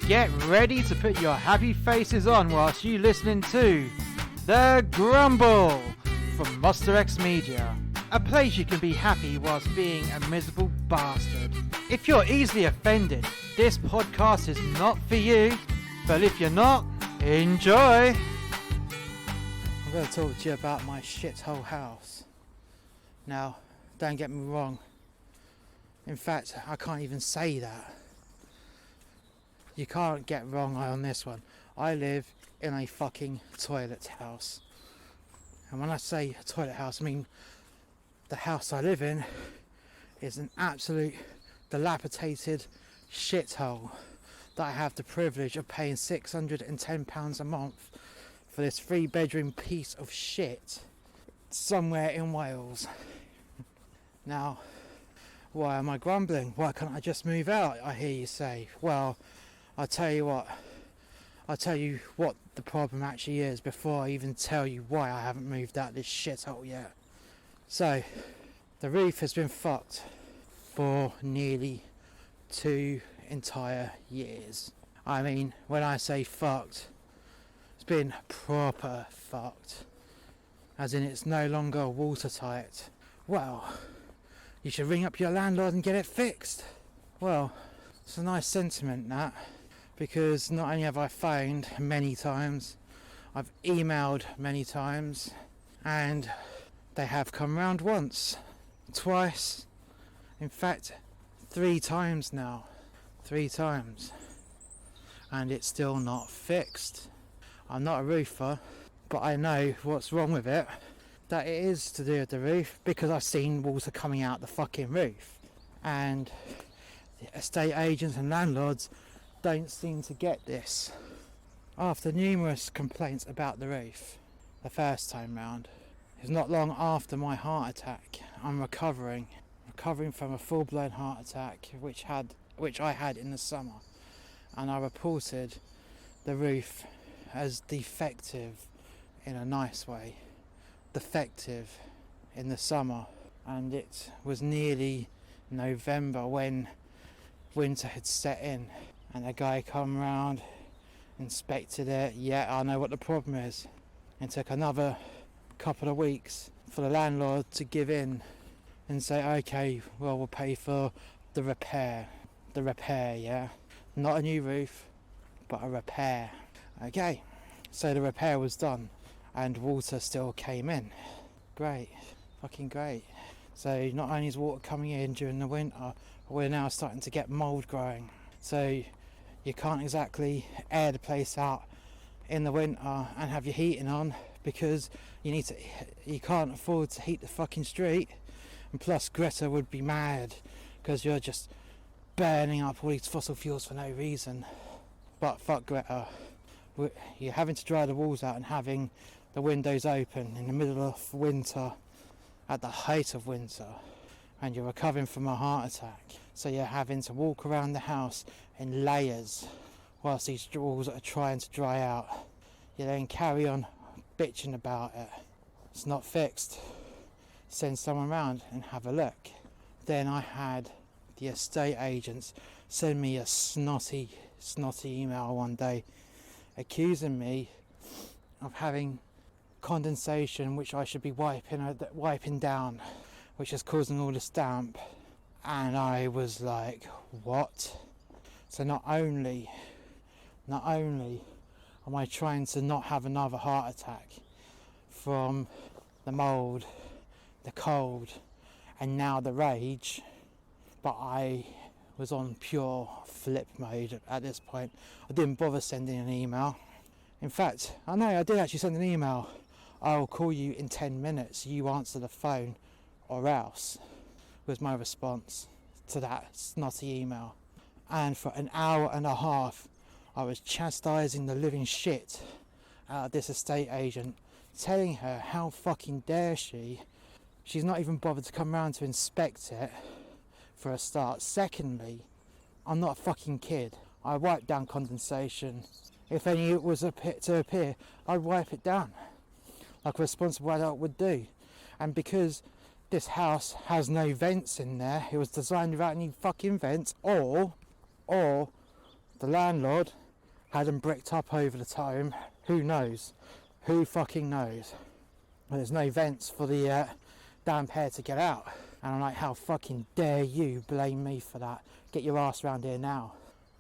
Get ready to put your happy faces on whilst you listening to The Grumble from musterxmedia, a place you can be happy whilst being a miserable bastard. If you're easily offended, this podcast is not for you, but if you're not, enjoy. I'm going to talk to you about my shithole house. Now, don't get me wrong. In fact, I can't even say that. You can't get wrong on this one. I live in a fucking toilet house. And when I say toilet house, I mean the house I live in is an absolute dilapidated shithole that I have the privilege of paying £610 a month for this 3-bedroom piece of shit somewhere in Wales. Now, why am I grumbling? Why can't I just move out? I hear you say. Well, I'll tell you what the problem actually is before I even tell you why I haven't moved out this shithole yet. So, the roof has been fucked for nearly 2 entire years. I mean, when I say fucked, it's been proper fucked. As in, it's no longer watertight. Well, you should ring up your landlord and get it fixed. Well, it's a nice sentiment, that. Because not only have I phoned many times, I've emailed many times, and they have come round once, twice, in fact 3 times now. 3 times. And it's still not fixed. I'm not a roofer, but I know what's wrong with it. That it is to do with the roof, because I've seen water coming out the fucking roof. And the estate agents and landlords don't seem to get this. After numerous complaints about the roof the first time round, it's not long after my heart attack. I'm recovering from a full-blown heart attack which I had in the summer, and I reported the roof as defective in a nice way. Defective in the summer, and it was nearly November when winter had set in. And a guy come round, inspected it. Yeah, I know what the problem is. It took another couple of weeks for the landlord to give in and say, okay, well, we'll pay for the repair. The repair, yeah? Not a new roof, but a repair. Okay, so the repair was done and water still came in. Great, fucking great. So not only is water coming in during the winter, we're now starting to get mould growing. So you can't exactly air the place out in the winter and have your heating on, because you can't afford to heat the fucking street. And plus Greta would be mad because you're just burning up all these fossil fuels for no reason. But fuck Greta. You're having to dry the walls out and having the windows open in the middle of winter, at the height of winter, and you're recovering from a heart attack. So you're having to walk around the house in layers whilst these walls are trying to dry out. You then carry on bitching about it. It's not fixed. Send someone round and have a look. Then I had the estate agents send me a snotty email one day accusing me of having condensation which I should be wiping down, which is causing all this damp. And I was like, what? So not only am I trying to not have another heart attack from the mould, the cold, and now the rage, but I was on pure flip mode at this point. I didn't bother sending an email. In fact, I did actually send an email. I'll call you in 10 minutes, you answer the phone or else, was my response to that snotty email. And for an hour and a half I was chastising the living shit out of this estate agent, telling her how fucking dare she's not even bothered to come round to inspect it, for a start. Secondly, I'm not a fucking kid. I wipe down condensation. If any was to appear, I'd wipe it down like a responsible adult would do. And because this house has no vents in there, it was designed without any fucking vents, or The landlord had them bricked up over the time. Who knows? Who fucking knows? There's no vents for the damp air to get out. And I'm like, how fucking dare you blame me for that? Get your ass round here now.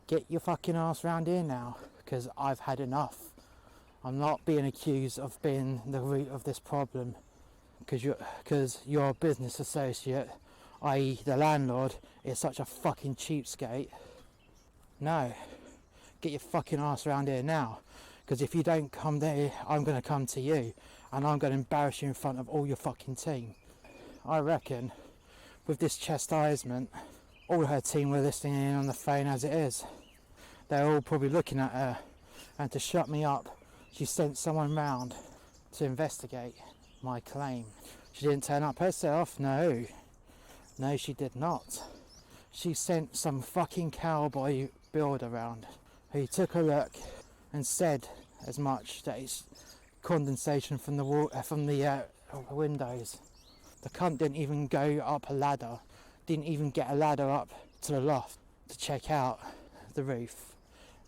Get your fucking ass round here now, because I've had enough. I'm not being accused of being the root of this problem because your business associate, i.e. the landlord, is such a fucking cheapskate. No. Get your fucking ass around here now, because if you don't come there, I'm going to come to you and I'm going to embarrass you in front of all your fucking team. I reckon with this chastisement, all her team were listening in on the phone as it is. They're all probably looking at her, and to shut me up, she sent someone round to investigate my claim. She didn't turn up herself, no. No, she did not. She sent some fucking cowboy builder round who took a look and said as much, that it's condensation from the windows. The cunt didn't even go up a ladder, didn't even get a ladder up to the loft to check out the roof.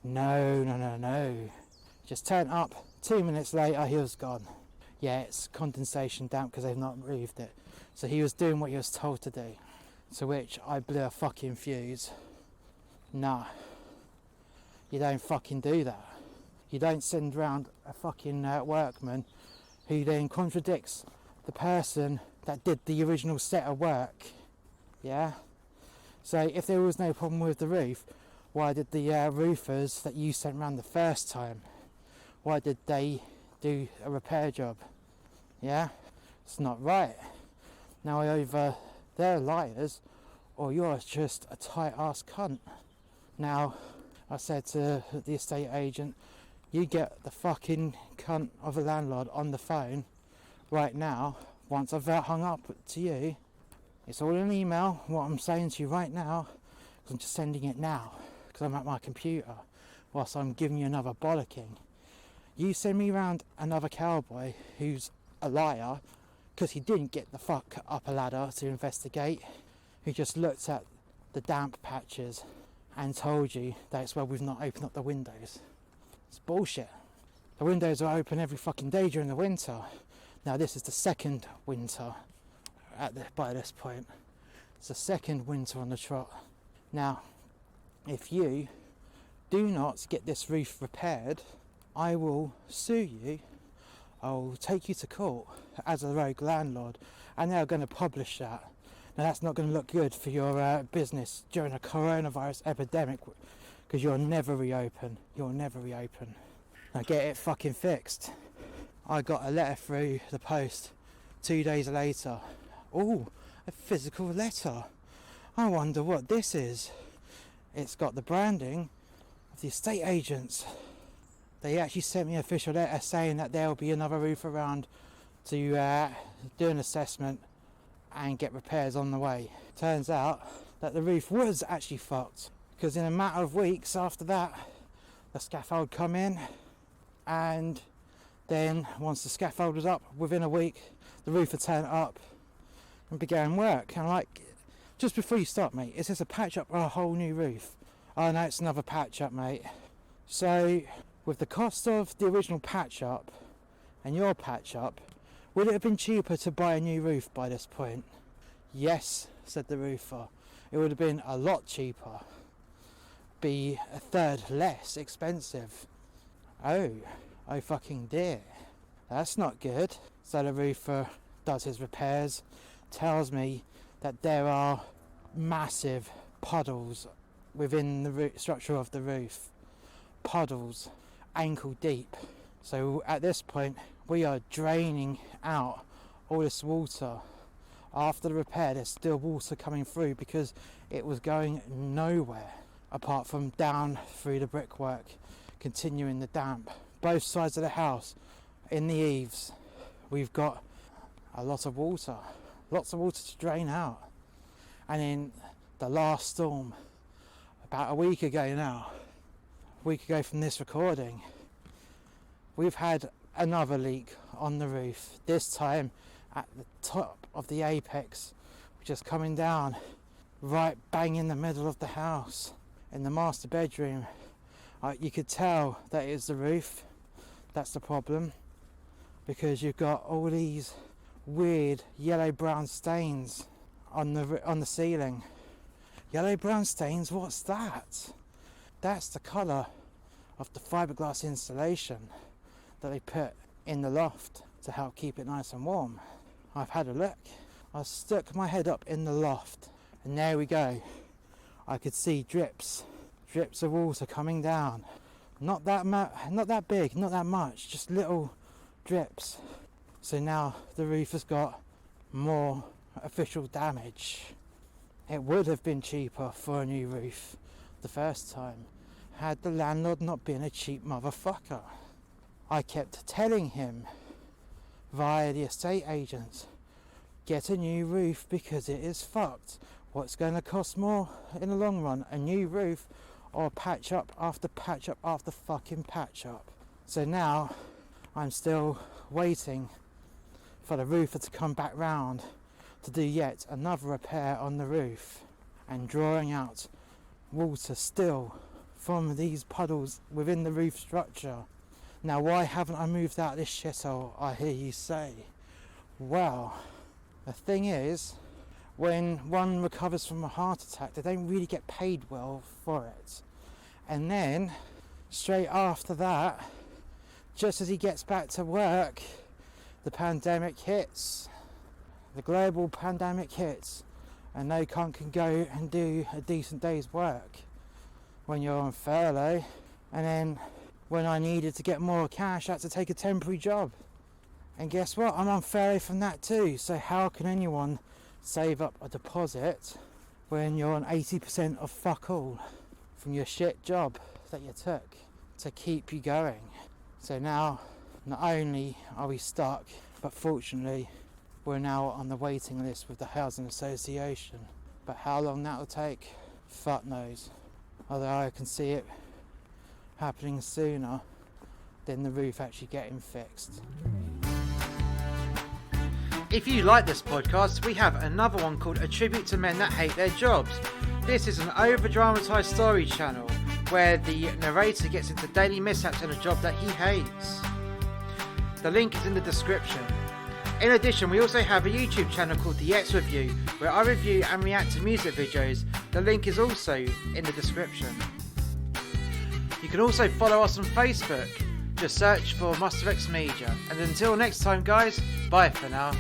No. Just turned up, 2 minutes later he was gone. Yeah, it's condensation damp because they've not moved it. So he was doing what he was told to do. To which I blew a fucking fuse. Nah. You don't fucking do that. You don't send round a fucking workman who then contradicts the person that did the original set of work. Yeah? So if there was no problem with the roof, why did the roofers that you sent round the first time, why did they do a repair job? Yeah? It's not right. Now either they're liars or you're just a tight ass cunt. Now, I said to the estate agent, you get the fucking cunt of a landlord on the phone right now. Once I've hung up to you, it's all in an email, what I'm saying to you right now, because I'm just sending it now, because I'm at my computer, whilst I'm giving you another bollocking. You send me round another cowboy who's a liar, because he didn't get the fuck up a ladder to investigate, who just looked at the damp patches and told you that it's where we've not opened up the windows. It's bullshit. The windows are open every fucking day during the winter. Now this is the second winter by this point. It's the second winter on the trot. Now, if you do not get this roof repaired, I will sue you. I will take you to court as a rogue landlord, and they're going to publish that. Now that's not going to look good for your business during a coronavirus epidemic, because you'll never reopen. You'll never reopen. Now get it fucking fixed. I got a letter through the post 2 days later. Oh, a physical letter. I wonder what this is. It's got the branding of the estate agents. They actually sent me an official letter saying that there will be another roof around to do an assessment and get repairs on the way. Turns out that the roof was actually fucked, because in a matter of weeks after that, the scaffold come in, and then once the scaffold was up, within a week, the roof had turned up and began work. And I'm like, just before you start, mate, is this a patch up or a whole new roof? Oh no, it's another patch up, mate. So with the cost of the original patch up and your patch up, would it have been cheaper to buy a new roof by this point? Yes, said the roofer. It would have been a lot cheaper. Be a third less expensive. Oh fucking dear. That's not good. So the roofer does his repairs, tells me that there are massive puddles within the structure of the roof. Puddles, ankle deep. So at this point, we are draining out all this water. After the repair, there's still water coming through because it was going nowhere apart from down through the brickwork, continuing the damp. Both sides of the house, in the eaves, we've got a lot of water to drain out. And in the last storm, about a week ago from this recording, we've had another leak on the roof, this time at the top of the apex, which is coming down right bang in the middle of the house, in the master bedroom, You could tell that it is the roof. That's the problem, because you've got all these weird yellow-brown stains on the ceiling. Yellow-brown stains? What's that? That's the colour of the fiberglass insulation that they put in the loft to help keep it nice and warm. I've had a look. I stuck my head up in the loft, and there we go. I could see drips of water coming down. Not that big, not that much, just little drips. So now the roof has got more official damage. It would have been cheaper for a new roof the first time, had the landlord not been a cheap motherfucker. I kept telling him via the estate agent, get a new roof because it is fucked. What's going to cost more in the long run, a new roof or patch up after patch up after fucking patch up? So now I'm still waiting for the roofer to come back round to do yet another repair on the roof, and drawing out water still from these puddles within the roof structure. Now, why haven't I moved out of this shithole, I hear you say? Well, the thing is, when one recovers from a heart attack, they don't really get paid well for it. And then, straight after that, just as he gets back to work, the pandemic hits. The global pandemic hits, and no cunt can go and do a decent day's work when you're on furlough. And then when I needed to get more cash, I had to take a temporary job. And guess what? I'm on furlough from that too. So how can anyone save up a deposit when you're on 80% of fuck all from your shit job that you took to keep you going? So now, not only are we stuck, but fortunately we're now on the waiting list with the housing association. But how long that will take, fuck knows. Although I can see it happening sooner than the roof actually getting fixed. If you like this podcast, we have another one called A Tribute to Men That Hate Their Jobs. This is an over-dramatised story channel where the narrator gets into daily mishaps in a job that he hates. The link is in the description. In addition, we also have a YouTube channel called The X Review, where I review and react to music videos. The link is also in the description. You can also follow us on Facebook. Just search for musterxmedia. And until next time, guys, bye for now.